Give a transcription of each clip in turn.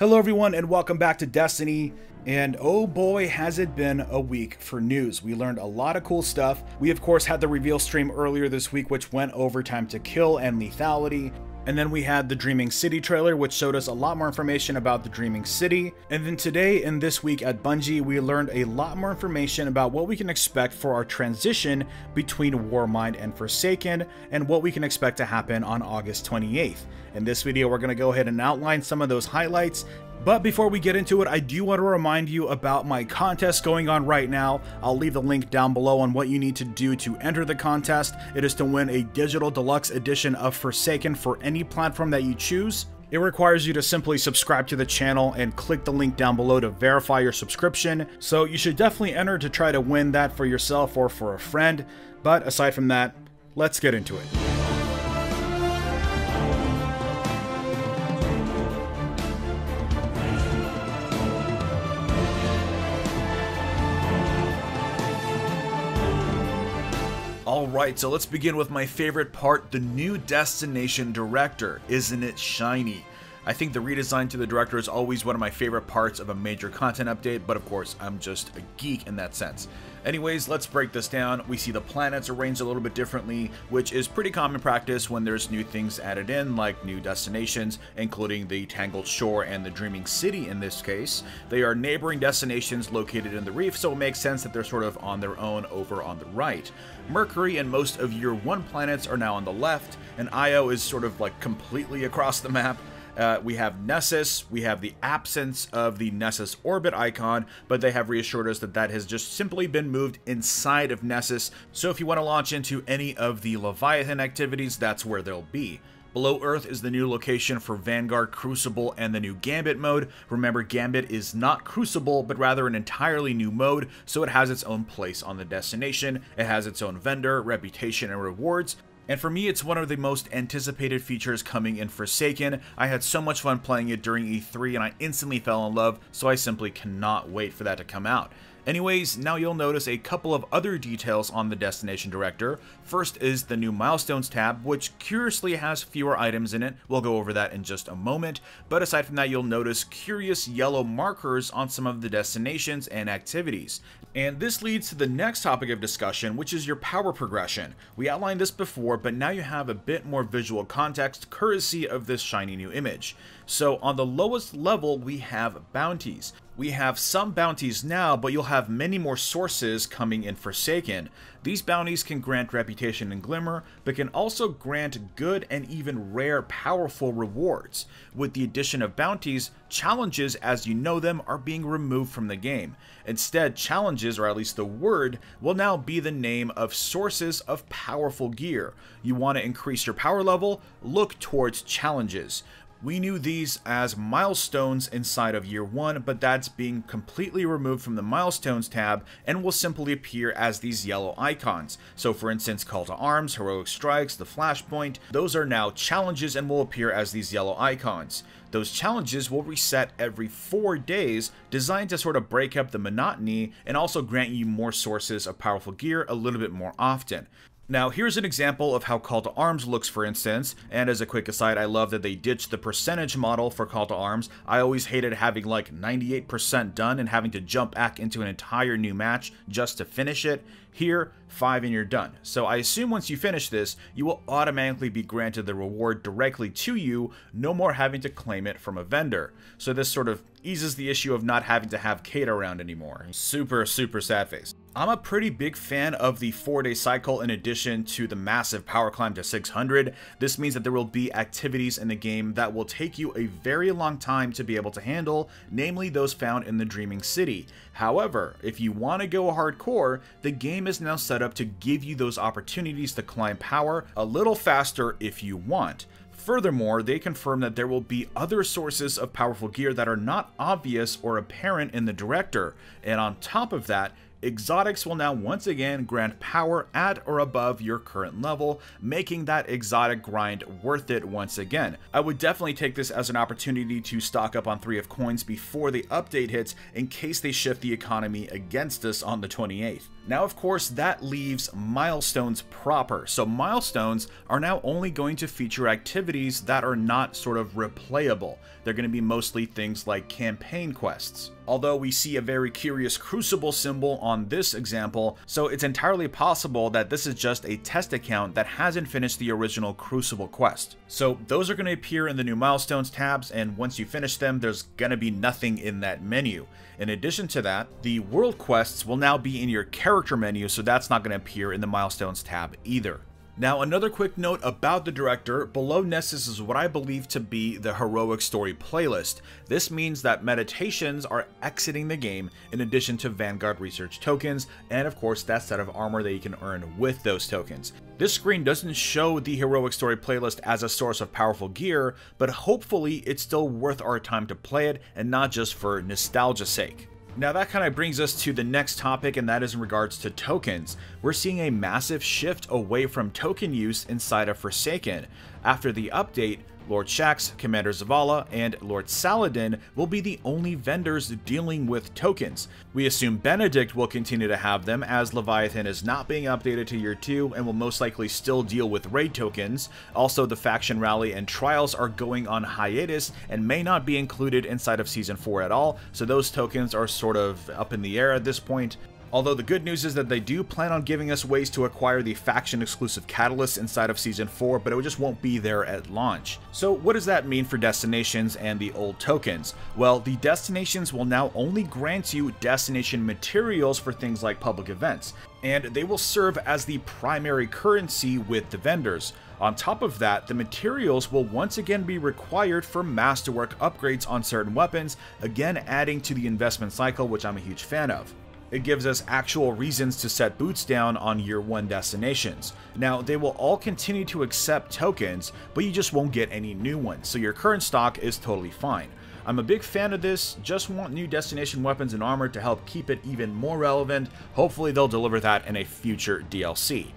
Hello everyone and welcome back to Destiny, and oh boy has it been a week for news. We learned a lot of cool stuff. We of course had the reveal stream earlier this week which went over time to kill and lethality, and then we had the Dreaming City trailer which showed us a lot more information about the Dreaming City, and then today and this week at Bungie we learned a lot more information about what we can expect for our transition between Warmind and Forsaken and what we can expect to happen on August 28th. In this video, we're going to go ahead and outline some of those highlights. But before we get into it, I do want to remind you about my contest going on right now. I'll leave the link down below on what you need to do to enter the contest. It is to win a digital deluxe edition of Forsaken for any platform that you choose. It requires you to simply subscribe to the channel and click the link down below to verify your subscription. So you should definitely enter to try to win that for yourself or for a friend. But aside from that, let's get into it. Alright, so let's begin with my favorite part, the new destination director. Isn't it shiny? I think the redesign to the director is always one of my favorite parts of a major content update, but of course, I'm just a geek in that sense. Anyways, let's break this down. We see the planets arranged a little bit differently, which is pretty common practice when there's new things added in, like new destinations, including the Tangled Shore and the Dreaming City in this case. They are neighboring destinations located in the reef, so it makes sense that they're sort of on their own over on the right. Mercury and most of Year 1 planets are now on the left, and Io is sort of like completely across the map. We have Nessus, we have the absence of the Nessus orbit icon, but they have reassured us that that has just simply been moved inside of Nessus, so if you want to launch into any of the Leviathan activities, that's where they'll be. Below Earth is the new location for Vanguard, Crucible, and the new Gambit mode. Remember, Gambit is not Crucible, but rather an entirely new mode, so it has its own place on the destination, it has its own vendor, reputation, and rewards. And for me, it's one of the most anticipated features coming in Forsaken. I had so much fun playing it during E3 and I instantly fell in love, so I simply cannot wait for that to come out. Anyways, now you'll notice a couple of other details on the Destination Director. First is the new Milestones tab, which curiously has fewer items in it. We'll go over that in just a moment. But aside from that, you'll notice curious yellow markers on some of the destinations and activities. And this leads to the next topic of discussion, which is your power progression. We outlined this before, but now you have a bit more visual context courtesy of this shiny new image. So on the lowest level, we have bounties. We have some bounties now, but you'll have many more sources coming in Forsaken. These bounties can grant reputation and glimmer, but can also grant good and even rare powerful rewards. With the addition of bounties, challenges as you know them are being removed from the game. Instead, challenges, or at least the word, will now be the name of sources of powerful gear. You want to increase your power level? Look towards challenges. We knew these as milestones inside of Year 1, but that's being completely removed from the Milestones tab and will simply appear as these yellow icons. So for instance, Call to Arms, Heroic Strikes, the Flashpoint, those are now challenges and will appear as these yellow icons. Those challenges will reset every 4 days, designed to sort of break up the monotony and also grant you more sources of powerful gear a little bit more often. Now, here's an example of how Call to Arms looks, for instance, and as a quick aside, I love that they ditched the percentage model for Call to Arms. I always hated having like 98% done and having to jump back into an entire new match just to finish it. Here, 5 and you're done. So I assume once you finish this, you will automatically be granted the reward directly to you, no more having to claim it from a vendor. So this sort of eases the issue of not having to have Kate around anymore. Super sad face. I'm a pretty big fan of the 4-day cycle in addition to the massive power climb to 600. This means that there will be activities in the game that will take you a very long time to be able to handle, namely those found in the Dreaming City. However, if you want to go hardcore, the game is now set up to give you those opportunities to climb power a little faster if you want. Furthermore, they confirm that there will be other sources of powerful gear that are not obvious or apparent in the director, and on top of that, exotics will now once again grant power at or above your current level, making that exotic grind worth it once again. I would definitely take this as an opportunity to stock up on 3 of coins before the update hits in case they shift the economy against us on the 28th. Now, of course, that leaves milestones proper. So milestones are now only going to feature activities that are not sort of replayable. They're going to be mostly things like campaign quests. Although we see a very curious crucible symbol on this example, so it's entirely possible that this is just a test account that hasn't finished the original crucible quest. So those are going to appear in the new milestones tabs, and once you finish them, there's going to be nothing in that menu. In addition to that, the world quests will now be in your character menu, so that's not going to appear in the milestones tab either. Now, another quick note about the director, below Nessus is what I believe to be the heroic story playlist. This means that meditations are exiting the game in addition to Vanguard research tokens, and of course that set of armor that you can earn with those tokens. This screen doesn't show the heroic story playlist as a source of powerful gear, but hopefully it's still worth our time to play it and not just for nostalgia's sake. Now that kind of brings us to the next topic, and that is in regards to tokens. We're seeing a massive shift away from token use inside of Forsaken. After the update, Lord Shaxx, Commander Zavala, and Lord Saladin will be the only vendors dealing with tokens. We assume Benedict will continue to have them, as Leviathan is not being updated to Year 2 and will most likely still deal with raid tokens. Also, the Faction Rally and Trials are going on hiatus and may not be included inside of Season 4 at all, so those tokens are sort of up in the air at this point. Although the good news is that they do plan on giving us ways to acquire the faction-exclusive catalysts inside of Season 4, but it just won't be there at launch. So what does that mean for destinations and the old tokens? Well, the destinations will now only grant you destination materials for things like public events, and they will serve as the primary currency with the vendors. On top of that, the materials will once again be required for Masterwork upgrades on certain weapons, again adding to the investment cycle, which I'm a huge fan of. It gives us actual reasons to set boots down on Year 1 destinations. Now, they will all continue to accept tokens, but you just won't get any new ones, so your current stock is totally fine. I'm a big fan of this, just want new destination weapons and armor to help keep it even more relevant. Hopefully they'll deliver that in a future DLC.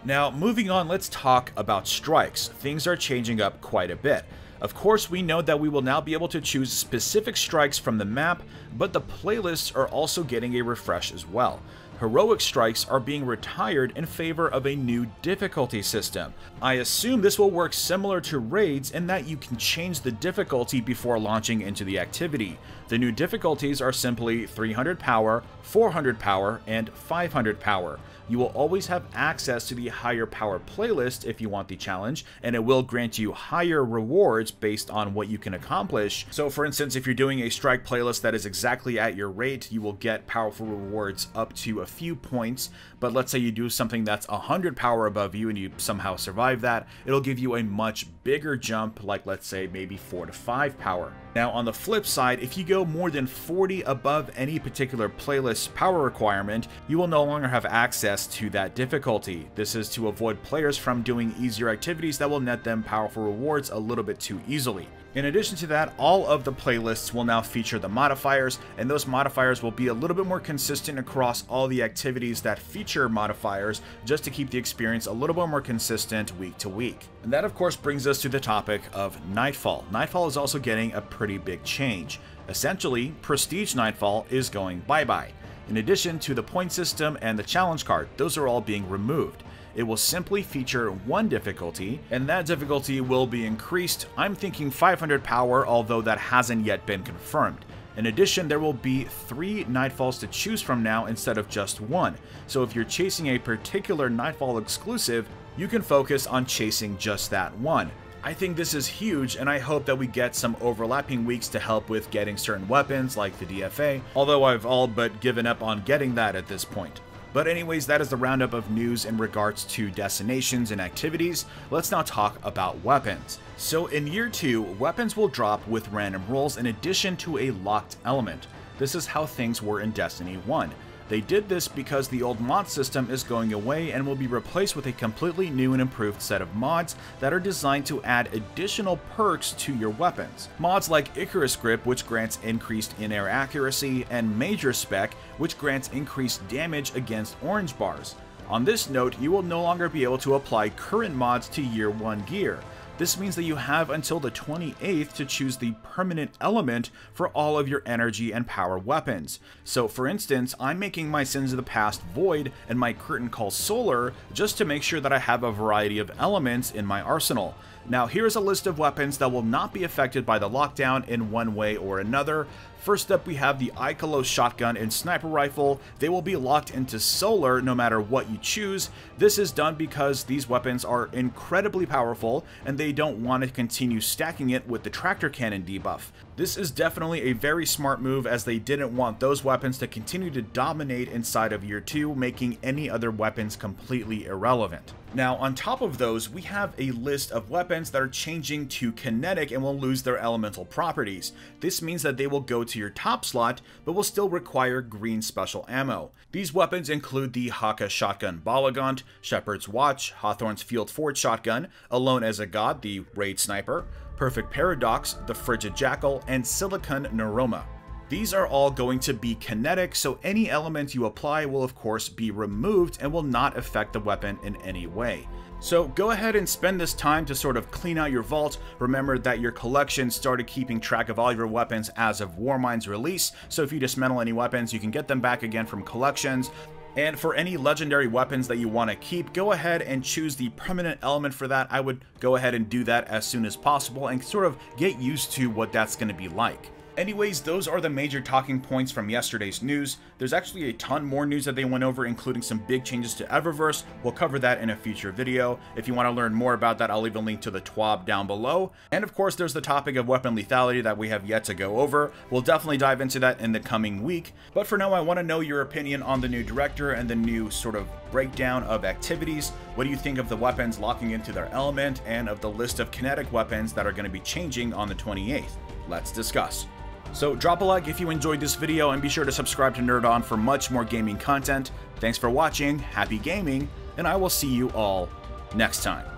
Now, moving on, let's talk about strikes. Things are changing up quite a bit. Of course, we know that we will now be able to choose specific strikes from the map, but the playlists are also getting a refresh as well. Heroic strikes are being retired in favor of a new difficulty system. I assume this will work similar to raids in that you can change the difficulty before launching into the activity. The new difficulties are simply 300 power, 400 power, and 500 power. You will always have access to the higher power playlist if you want the challenge, and it will grant you higher rewards based on what you can accomplish. So for instance, if you're doing a strike playlist that is exactly at your rate, you will get powerful rewards up to a few points, but let's say you do something that's 100 power above you and you somehow survive that, it'll give you a much bigger jump, like let's say maybe 4 to 5 power. Now on the flip side, if you go more than 40 above any particular playlist power requirement, you will no longer have access to that difficulty. This is to avoid players from doing easier activities that will net them powerful rewards a little bit too easily. In addition to that, all of the playlists will now feature the modifiers, and those modifiers will be a little bit more consistent across all the activities that feature modifiers, just to keep the experience a little bit more consistent week to week. And that of course brings us to the topic of Nightfall. Nightfall is also getting a pretty big change. Essentially, Prestige Nightfall is going bye-bye. In addition to the point system and the challenge card, those are all being removed. It will simply feature one difficulty, and that difficulty will be increased. I'm thinking 500 power, although that hasn't yet been confirmed. In addition, there will be 3 Nightfalls to choose from now instead of just 1. So if you're chasing a particular Nightfall exclusive, you can focus on chasing just that one. I think this is huge, and I hope that we get some overlapping weeks to help with getting certain weapons like the DFA, although I've all but given up on getting that at this point. But anyways, that is the roundup of news in regards to destinations and activities. Let's now talk about weapons. So in Year 2, weapons will drop with random rolls in addition to a locked element. This is how things were in Destiny 1. They did this because the old mod system is going away and will be replaced with a completely new and improved set of mods that are designed to add additional perks to your weapons. Mods like Icarus Grip, which grants increased in-air accuracy, and Major Spec, which grants increased damage against orange bars. On this note, you will no longer be able to apply current mods to Year 1 gear. This means that you have until the 28th to choose the permanent element for all of your energy and power weapons. So for instance, I'm making my Sins of the Past Void and my Curtain Call Solar just to make sure that I have a variety of elements in my arsenal. Now here's a list of weapons that will not be affected by the lockdown in one way or another. First up, we have the Ikelos shotgun and sniper rifle. They will be locked into solar no matter what you choose. This is done because these weapons are incredibly powerful and they don't want to continue stacking it with the tractor cannon debuff. This is definitely a very smart move, as they didn't want those weapons to continue to dominate inside of Year 2, making any other weapons completely irrelevant. Now, on top of those, we have a list of weapons that are changing to kinetic and will lose their elemental properties. This means that they will go to your top slot, but will still require green special ammo. These weapons include the Haka Shotgun Balagant, Shepherd's Watch, Hawthorne's Field Forge Shotgun, Alone as a God, the Raid Sniper, Perfect Paradox, the Frigid Jackal, and Silicon Neuroma. These are all going to be kinetic, so any element you apply will of course be removed and will not affect the weapon in any way. So go ahead and spend this time to sort of clean out your vault. Remember that your collection started keeping track of all of your weapons as of Warmind's release, so if you dismantle any weapons, you can get them back again from collections. And for any legendary weapons that you want to keep, go ahead and choose the permanent element for that. I would go ahead and do that as soon as possible and sort of get used to what that's going to be like. Anyways, those are the major talking points from yesterday's news. There's actually a ton more news that they went over, including some big changes to Eververse. We'll cover that in a future video. If you want to learn more about that, I'll leave a link to the TWAB down below. And of course, there's the topic of weapon lethality that we have yet to go over. We'll definitely dive into that in the coming week. But for now, I want to know your opinion on the new director and the new sort of breakdown of activities. What do you think of the weapons locking into their element and of the list of kinetic weapons that are going to be changing on the 28th? Let's discuss. So drop a like if you enjoyed this video, and be sure to subscribe to Nerd On for much more gaming content. Thanks for watching, happy gaming, and I will see you all next time.